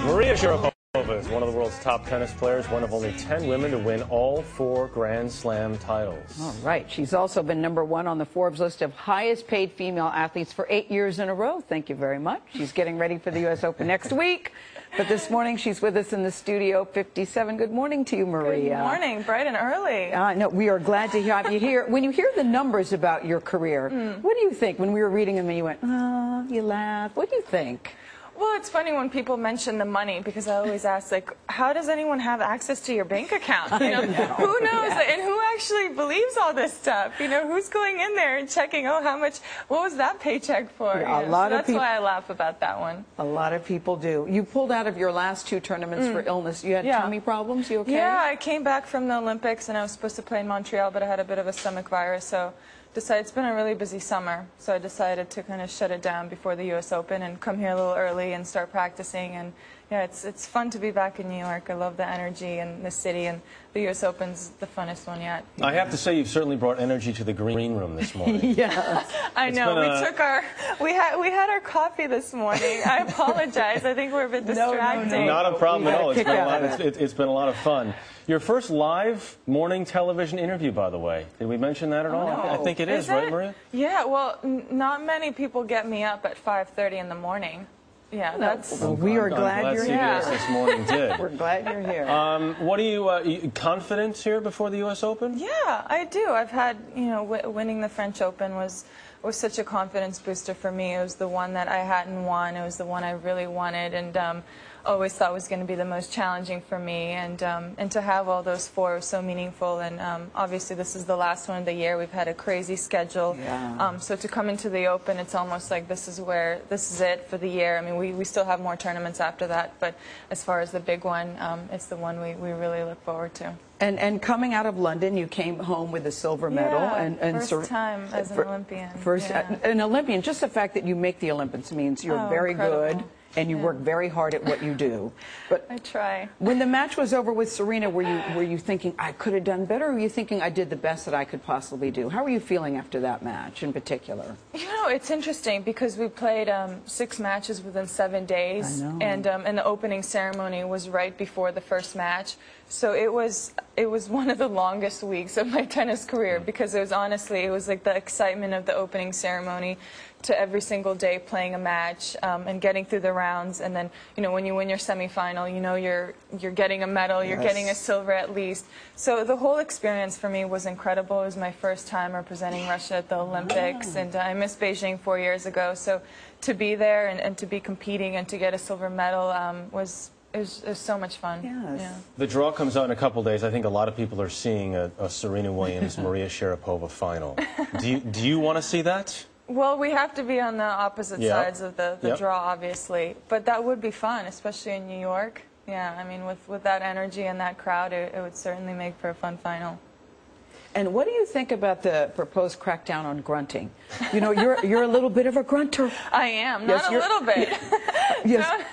Maria Sharapova is one of the world's top tennis players, one of only 10 women to win all 4 Grand Slam titles. All right. She's also been #1 on the Forbes list of highest paid female athletes for 8 years in a row. Thank you very much. She's getting ready for the U.S. Open next week. But this morning, she's with us in the studio 57. Good morning to you, Maria. Good morning. Bright and early. No, we are glad to have you here. When you hear the numbers about your career, what do you think? When we were reading them and you went, oh, you laughed. What do you think? Well, it's funny when people mention the money, because I always ask, like, how does anyone have access to your bank account? You know, who knows? Yes. And who actually believes all this stuff? You know, who's going in there and checking, oh, how much, what was that paycheck for? Yeah, you know? So that's why I laugh about that one. A lot of people do. You pulled out of your last 2 tournaments for illness. You had tummy problems? You okay? Yeah, I came back from the Olympics, and I was supposed to play in Montreal, but I had a bit of a stomach virus, so it's been a really busy summer, so I decided to kind of shut it down before the U.S. Open and come here a little early and start practicing. And yeah, it's fun to be back in New York. I love the energy in the city, and the U.S. Open's the funnest one yet. I have to say, you've certainly brought energy to the green room this morning. Yes. I know. We had our coffee this morning. I apologize. I think we're a bit distracting. Not a problem at all. It's been a lot of fun. Your first live morning television interview, by the way. Did we mention that at all? No. I think it is, right, Maria? Yeah, well, not many people get me up at 5:30 in the morning. Yeah, that's... Well, we are glad you're here. CBS this morning did. We're glad you're here. What are you confident here before the U.S. Open? Yeah, I do. I've had, you know, winning the French Open was such a confidence booster for me. It was the one that I hadn't won. It was the one I really wanted, and always thought was going to be the most challenging for me, and to have all those 4 was so meaningful. And obviously this is the last one of the year. We've had a crazy schedule, so to come into the Open, it's almost like this is it for the year. I mean, we still have more tournaments after that, but as far as the big one, it's the one we really look forward to. And coming out of London, you came home with a silver medal. And first time as an Olympian. An Olympian. Just the fact that you make the Olympics means you're very good. And you work very hard at what you do. But I try. When the match was over with Serena, were you thinking, I could have done better, or were you thinking, I did the best that I could possibly do? How were you feeling after that match in particular? You know, it's interesting because we played 6 matches within 7 days. I know. And the opening ceremony was right before the first match. So it was one of the longest weeks of my tennis career, because it was like the excitement of the opening ceremony to every single day playing a match and getting through the rounds, and then, you know, when you win your semifinal, you know you're getting a medal, you're getting a silver at least. So the whole experience for me was incredible. It was my first time representing Russia at the Olympics, and I missed Beijing 4 years ago. So to be there and to be competing and to get a silver medal was so much fun. Yes. Yeah. The draw comes out in a couple days. I think a lot of people are seeing a Serena Williams Maria Sharapova final. Do you want to see that? Well, we have to be on the opposite sides of the draw, obviously. But that would be fun, especially in New York. Yeah, I mean, with that energy and that crowd, it would certainly make for a fun final. And what do you think about the proposed crackdown on grunting? You know, you're a little bit of a grunter. I am, not a little bit. Yes.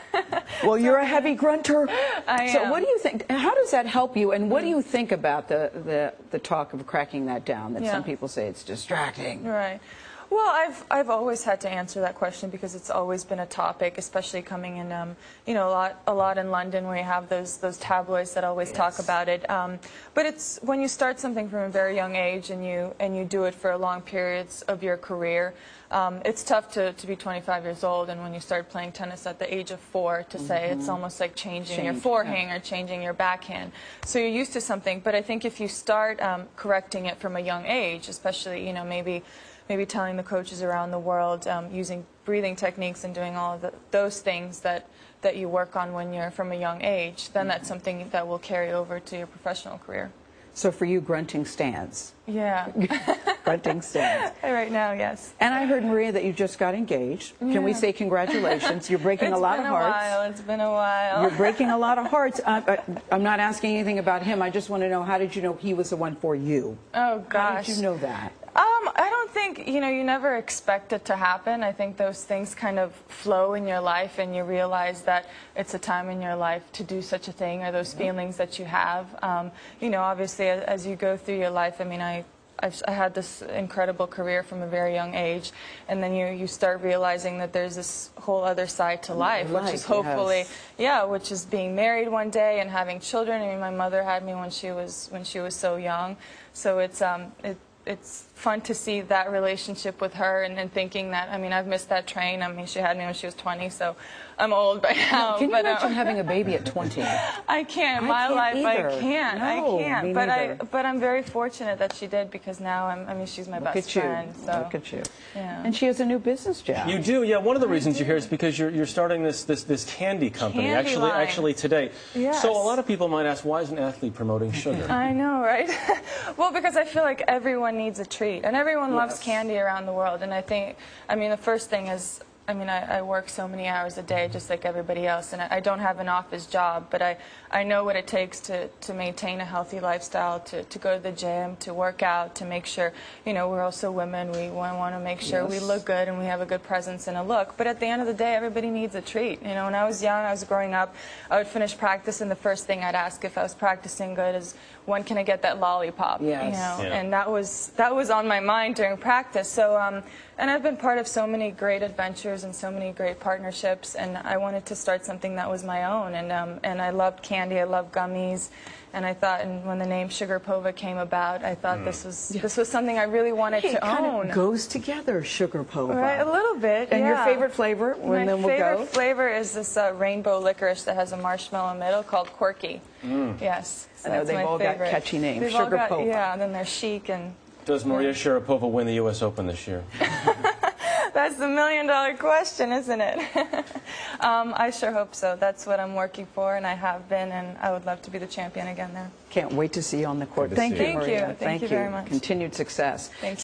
Well, you're a heavy grunter. I am. So what do you think? How does that help you? And what do you think about the talk of cracking that down? That some people say it's distracting. Right. Well, I've always had to answer that question, because it's always been a topic, especially coming in, you know, a lot in London, where you have those tabloids that always talk about it. But it's when you start something from a very young age and you do it for long periods of your career. It's tough to be 25 years old, and when you start playing tennis at the age of 4, to say it's almost like changing your forehand or changing your backhand. So you're used to something, but I think if you start correcting it from a young age, especially, you know, maybe telling the coaches around the world, using breathing techniques and doing all of those things that you work on when you're from a young age, then that's something that will carry over to your professional career. So for you, grunting stands. Yeah. Grunting stands. Right now, yes. And I heard, Maria, that you just got engaged. Can we say congratulations? You're breaking a lot of hearts. It's been a while. You're breaking a lot of hearts. I'm not asking anything about him. I just want to know, how did you know he was the one for you? Oh, gosh. How did you know that? I don't think, you know, you never expect it to happen. I think those things kind of flow in your life, and you realize that it's a time in your life to do such a thing, or those feelings that you have. You know, obviously, as you go through your life, I mean, I I had this incredible career from a very young age, and then you start realizing that there's this whole other side to life, which is hopefully, which is being married one day and having children. I mean, my mother had me when she was so young, so it's fun to see that relationship with her, and then thinking that, I mean, I've missed that train. I mean, she had me when she was 20, so I'm old by now. Can you imagine having a baby at 20? I can't. My life, either. I can't. No, I can't. me But neither. but I'm very fortunate that she did, because now I mean, she's my best friend. So. Look at you. Yeah. And she has a new business job. You do, yeah. One of the reasons you're here is because you're starting this candy company. Candy line. Actually today. Yes. So a lot of people might ask, why is an athlete promoting sugar? I know, right? Well, because I feel like everyone needs a treat, and everyone loves candy around the world. And I think, I mean, the first thing is, I mean, I work so many hours a day, just like everybody else, and I don't have an office job, but I know what it takes to maintain a healthy lifestyle, to go to the gym, to work out, to make sure, you know, we're also women. We want to make sure we look good and we have a good presence and a look. But at the end of the day, everybody needs a treat. You know, when I was young, I was growing up, I would finish practice, and the first thing I'd ask if I was practicing good is, when can I get that lollipop? Yes. You know, Yeah. and that was on my mind during practice. So, and I've been part of so many great adventures and so many great partnerships, and I wanted to start something that was my own. And I loved candy, I loved gummies, and I thought, and when the name Sharapova came about, I thought this was something I really wanted to It kind own. of goes together, Sharapova. Right, a little bit. And your yeah. favorite flavor? My Then we'll favorite go. flavor is this rainbow licorice that has a marshmallow middle called Quirky. Yes, so I know that's they've my all got favorite. catchy names. They've all got, Sharapova. yeah, and then they're chic and. Does Maria Sharapova win the U.S. Open this year? That's the million-dollar question, isn't it? I sure hope so. That's what I'm working for, and I have been, and I would love to be the champion again there. Can't wait to see you on the court. Good to see you. Maria. Thank you very much. Continued success. Thank you.